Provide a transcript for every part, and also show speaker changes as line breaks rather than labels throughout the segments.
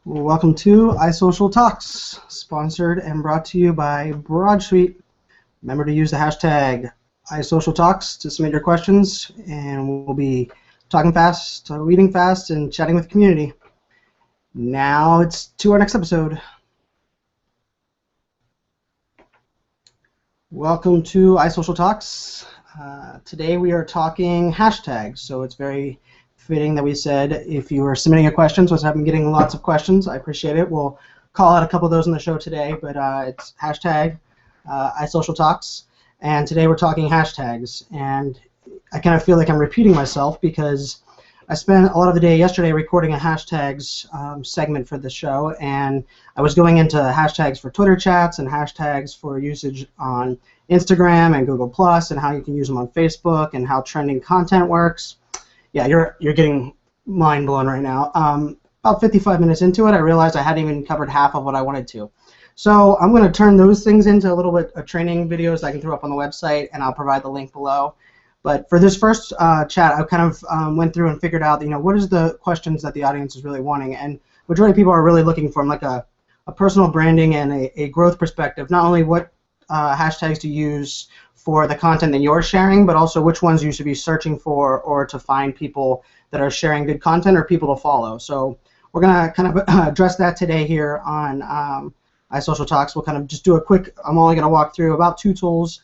Welcome to iSocial Talks, sponsored and brought to you by BroadSuite. Remember to use the hashtag iSocialTalks to submit your questions, and we'll be talking fast, reading fast, and chatting with the community. Now it's to our next episode. Welcome to iSocial Talks. Today we are talking hashtags, so it's very fitting that we said if you are submitting a question, so I've been getting lots of questions. I appreciate it. We'll call out a couple of those in the show today, but it's hashtag iSocial Talks, and today we're talking hashtags. And I kind of feel like I'm repeating myself because I spent a lot of the day yesterday recording a hashtags segment for the show, and I was going into hashtags for Twitter chats and hashtags for usage on Instagram and Google Plus, and how you can use them on Facebook and how trending content works. Yeah, you're getting mind blown right now. About 55 minutes into it, I realized I hadn't even covered half of what I wanted to. So I'm going to turn those things into a little bit of training videos that I can throw up on the website, and I'll provide the link below. But for this first chat, I kind of went through and figured out, what is the questions that the audience is really wanting, and majority of people are really looking from like a personal branding and a growth perspective. Not only what hashtags to use for the content that you're sharing, but also which ones you should be searching for or to find people that are sharing good content or people to follow. So we're going to kind of address that today here on iSocial Talks. We'll kind of just do a quick, I'm only going to walk through about 2 tools,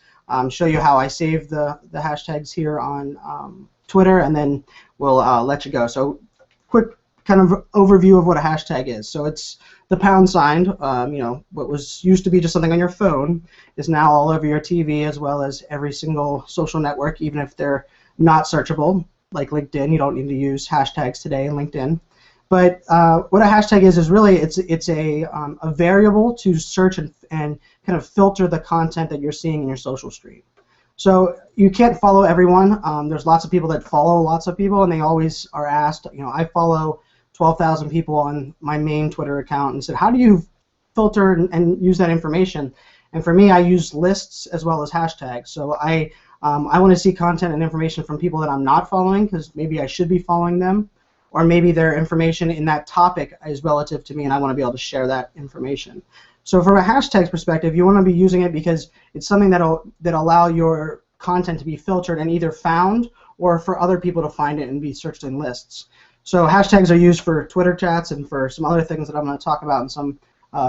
show you how I save the hashtags here on Twitter, and then we'll let you go. So quick kind of overview of what a hashtag is. So it's the pound sign, what was used to be just something on your phone is now all over your TV, as well as every single social network, even if they're not searchable, like LinkedIn. You don't need to use hashtags today in LinkedIn. But what a hashtag is really it's a variable to search and kind of filter the content that you're seeing in your social stream. So you can't follow everyone. There's lots of people that follow lots of people, and they always are asked, I follow 12,000 people on my main Twitter account, and said, how do you filter and use that information? And for me, I use lists as well as hashtags. So I want to see content and information from people that I'm not following, because maybe I should be following them, or maybe their information in that topic is relative to me, and I want to be able to share that information. So from a hashtags perspective, you want to be using it because it's something that'll allow your content to be filtered and either found or for other people to find it and be searched in lists. So hashtags are used for Twitter chats and for some other things that I'm going to talk about in some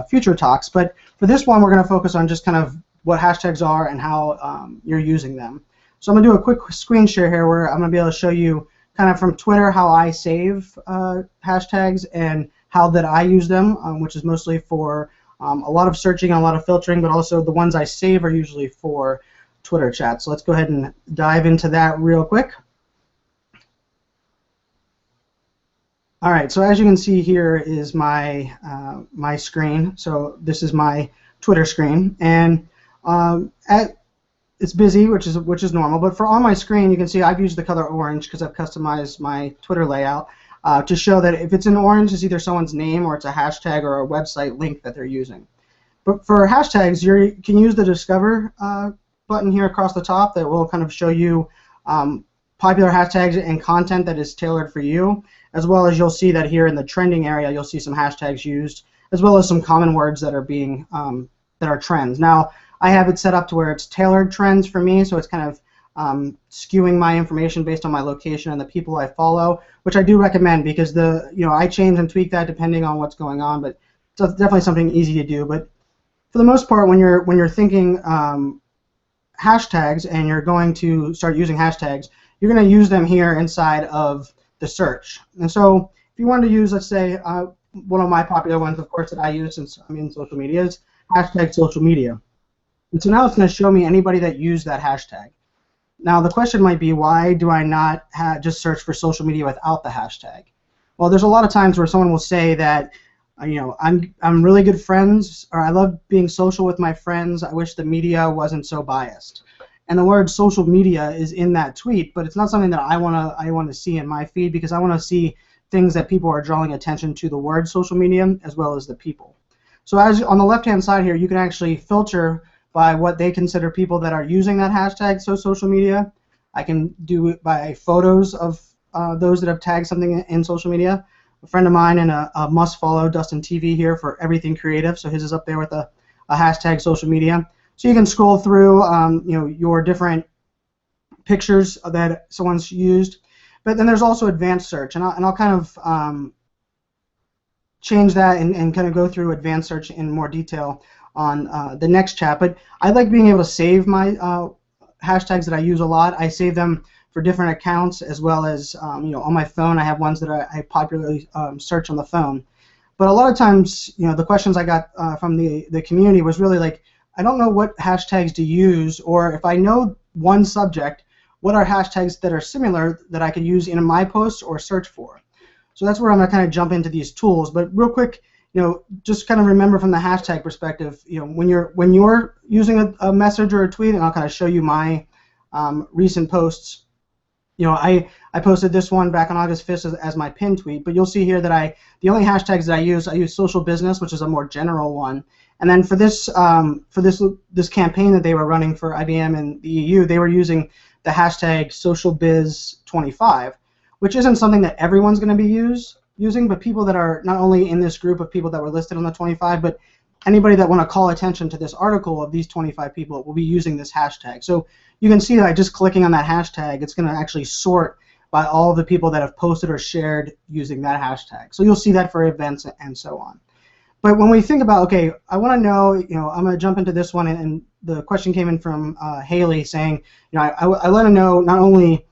future talks. But for this one, we're going to focus on just kind of what hashtags are and how you're using them. So I'm going to do a quick screen share here where I'm going to be able to show you kind of from Twitter how I save hashtags and how that I use them, which is mostly for a lot of searching and a lot of filtering, but also the ones I save are usually for Twitter chats. So let's go ahead and dive into that real quick. All right, so as you can see here is my my screen. So this is my Twitter screen, and it's busy, which is normal. But for on my screen, you can see I've used the color orange because I've customized my Twitter layout to show that if it's in orange, it's either someone's name or it's a hashtag or a website link that they're using. But for hashtags, you can use the Discover button here across the top that will kind of show you popular hashtags and content that is tailored for you, as well as you'll see that here in the trending area, you'll see some hashtags used, as well as some common words that are being that are trends. Now, I have it set up to where it's tailored trends for me, so it's kind of skewing my information based on my location and the people I follow, which I do recommend because I change and tweak that depending on what's going on, but it's definitely something easy to do. But for the most part, when you're thinking hashtags and you're going to start using hashtags, you're going to use them here inside of the search. And so if you want to use, let's say, one of my popular ones, of course, that I use since I'm in social media is hashtag social media. And so now it's going to show me anybody that used that hashtag. Now the question might be, why do I not just search for social media without the hashtag? Well, there's a lot of times where someone will say that, I'm really good friends, or I love being social with my friends. I wish the media wasn't so biased. And the word social media is in that tweet, but it's not something that I want to see in my feed, because I want to see things that people are drawing attention to the word social media as well as the people. So as on the left-hand side here, you can actually filter by what they consider people that are using that hashtag, so social media. I can do it by photos of those that have tagged something in social media. a friend of mine and a must follow, Dustin TV here for everything creative. So his is up there with a hashtag social media. So you can scroll through your different pictures that someone's used. But then there's also advanced search, and I'll kind of change that and kind of go through advanced search in more detail on the next chat. But I like being able to save my hashtags that I use a lot. I save them for different accounts, as well as on my phone. I have ones that I popularly search on the phone. But a lot of times, the questions I got from the community was really like, I don't know what hashtags to use, or if I know one subject, what are hashtags that are similar that I could use in my posts or search for? So that's where I'm going to kind of jump into these tools. But real quick, just kind of remember from the hashtag perspective, when you're using a message or a tweet, and I'll kind of show you my recent posts. I posted this one back on August 5th as my pinned tweet, but you'll see here that the only hashtags that I use social business, which is a more general one. And then for this campaign that they were running for IBM and the EU, they were using the hashtag socialbiz25, which isn't something that everyone's going to be using, but people that are not only in this group of people that were listed on the 25, but anybody that want to call attention to this article of these 25 people will be using this hashtag. So you can see that just clicking on that hashtag, it's going to actually sort by all the people that have posted or shared using that hashtag. So you'll see that for events and so on. But when we think about, okay, I want to know, I'm going to jump into this one, and the question came in from Haley saying, I want to know not only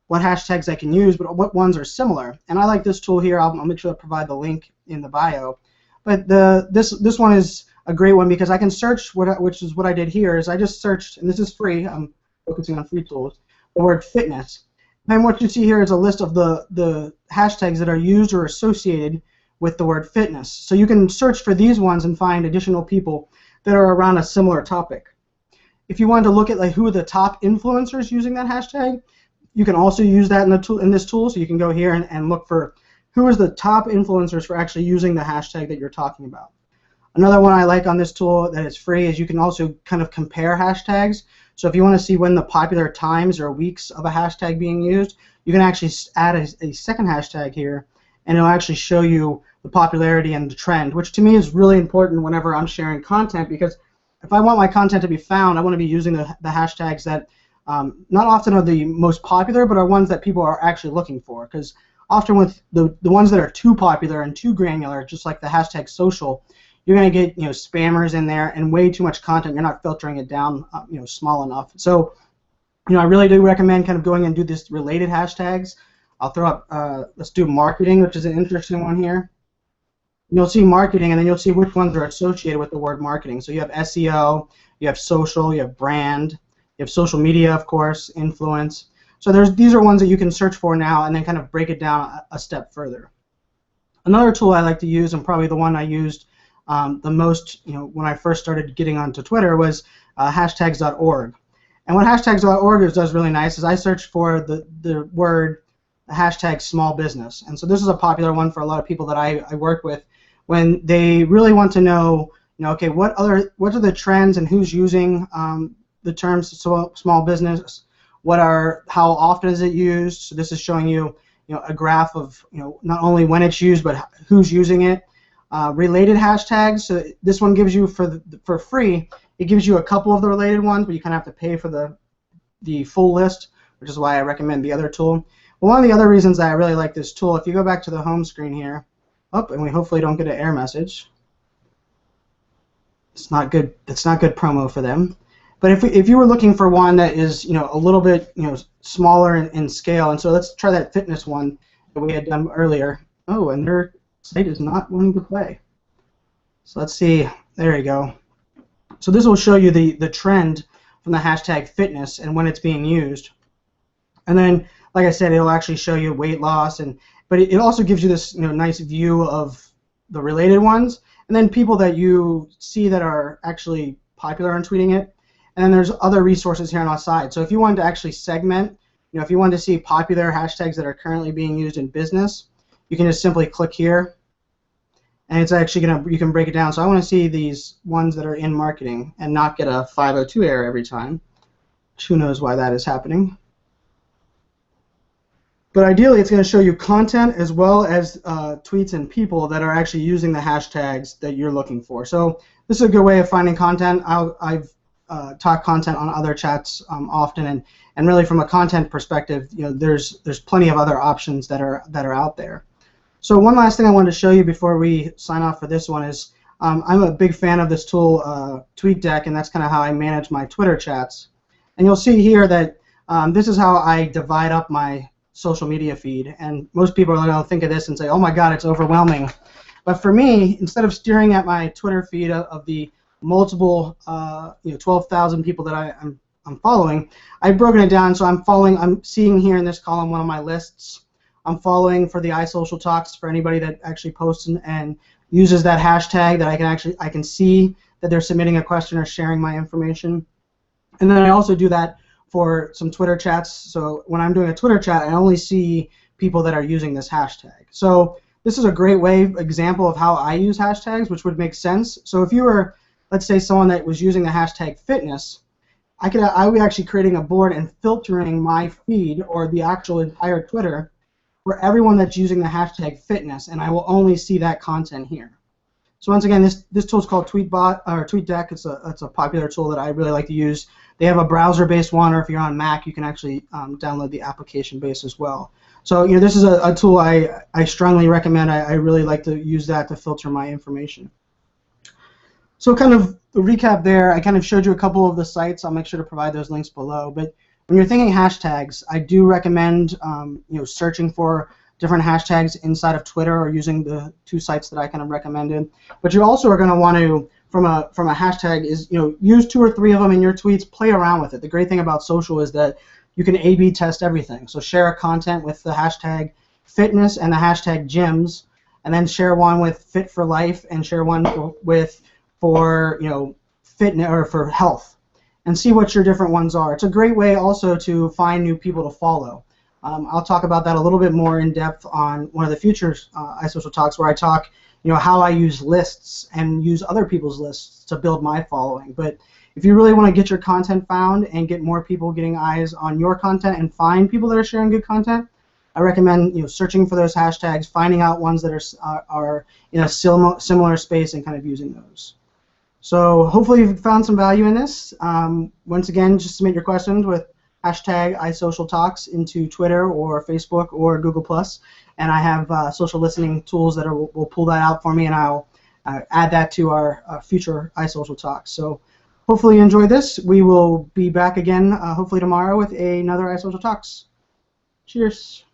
what hashtags I can use, but what ones are similar. And I like this tool here. I'll make sure to provide the link in the bio. But this one is a great one because I can search, which is what I did here, is I just searched, and this is free, I'm focusing on free tools, the word fitness. And what you see here is a list of the hashtags that are used or associated with the word fitness. So you can search for these ones and find additional people that are around a similar topic. If you wanted to look at who are the top influencers using that hashtag, you can also use that in this tool. So you can go here and look for who is the top influencers for actually using the hashtag that you're talking about. Another one I like on this tool that is free is you can also kind of compare hashtags. So if you want to see when the popular times or weeks of a hashtag being used, you can actually add a second hashtag here, and it'll actually show you the popularity and the trend, which to me is really important whenever I'm sharing content, because if I want my content to be found, I want to be using the hashtags that not often are the most popular, but are ones that people are actually looking for. Because often with the ones that are too popular and too granular, just like the hashtag social, you're going to get spammers in there and way too much content. You're not filtering it down small enough. So I really do recommend kind of going and do this related hashtags. I'll throw up, let's do marketing, which is an interesting one here. You'll see marketing, and then you'll see which ones are associated with the word marketing. So you have SEO, you have social, you have brand, you have social media, of course, influence. So these are ones that you can search for now and then kind of break it down a step further. Another tool I like to use, and probably the one I used the most when I first started getting onto Twitter, was hashtags.org. And what hashtags.org does really nice is I search for the word hashtag small business. And so this is a popular one for a lot of people that I work with when they really want to know, okay, what are the trends and who's using the terms small business, how often is it used. So this is showing you a graph of not only when it's used but who's using it. Related hashtags, so this one gives you for free, it gives you a couple of the related ones, but you kind of have to pay for the full list, which is why I recommend the other tool. Well, one of the other reasons that I really like this tool, if you go back to the home screen here, and we hopefully don't get an error message. It's not good. It's not good promo for them. But if you were looking for one that is a little bit smaller in scale, and so let's try that fitness one that we had done earlier. Oh, and their site is not wanting to play. So let's see. There you go. So this will show you the trend from the hashtag fitness and when it's being used. And then, like I said, it'll actually show you weight loss, but it also gives you this nice view of the related ones, and then people that you see that are actually popular on tweeting it. And then there's other resources here on our side. So if you wanted to actually segment, if you wanted to see popular hashtags that are currently being used in business, you can just simply click here, and it's actually you can break it down. So I want to see these ones that are in marketing and not get a 502 error every time. Who knows why that is happening? But ideally, it's going to show you content as well as tweets and people that are actually using the hashtags that you're looking for. So this is a good way of finding content. I've taught content on other chats often, and really from a content perspective, there's plenty of other options that are out there. So one last thing I wanted to show you before we sign off for this one is I'm a big fan of this tool, TweetDeck, and that's kind of how I manage my Twitter chats. And you'll see here that this is how I divide up my social media feed, and most people are going to think of this and say, oh my god, it's overwhelming. But for me, instead of staring at my Twitter feed of the multiple 12,000 people that I'm following, I've broken it down. So I'm seeing here in this column one of my lists. I'm following for the iSocial Talks for anybody that actually posts and uses that hashtag that I can see that they're submitting a question or sharing my information. And then I also do that for some Twitter chats. So when I'm doing a Twitter chat, I only see people that are using this hashtag. So this is a great example of how I use hashtags, which would make sense. So if you were, let's say, someone that was using the hashtag fitness, I would actually creating a board and filtering my feed or the actual entire Twitter for everyone that's using the hashtag fitness, and I will only see that content here. So once again, this tool is called TweetDeck. It's a popular tool that I really like to use. They have a browser-based one, or if you're on Mac, you can actually download the application-based as well. So this is a tool I strongly recommend. I really like to use that to filter my information. So kind of a recap there, I kind of showed you a couple of the sites. I'll make sure to provide those links below. But when you're thinking hashtags, I do recommend searching for different hashtags inside of Twitter or using the two sites that I kind of recommended. But you also are going to want to, from a hashtag, is use 2 or 3 of them in your tweets. Play around with it. The great thing about social is that you can A/B test everything. So share a content with the hashtag fitness and the hashtag gyms, and then share one with fit for life and share one for fitness or for health, and see what your different ones are. It's a great way also to find new people to follow. I'll talk about that a little bit more in depth on one of the future iSocial Talks, where I talk how I use lists and use other people's lists to build my following. But if you really want to get your content found and get more people getting eyes on your content and find people that are sharing good content, I recommend searching for those hashtags, finding out ones that are in a similar space and kind of using those. So hopefully you've found some value in this. Once again, just submit your questions with hashtag iSocialTalks into Twitter or Facebook or Google+, and I have social listening tools that will pull that out for me, and I'll add that to our future iSocial Talks. So hopefully you enjoyed this. We will be back again hopefully tomorrow with another iSocial Talks. Cheers.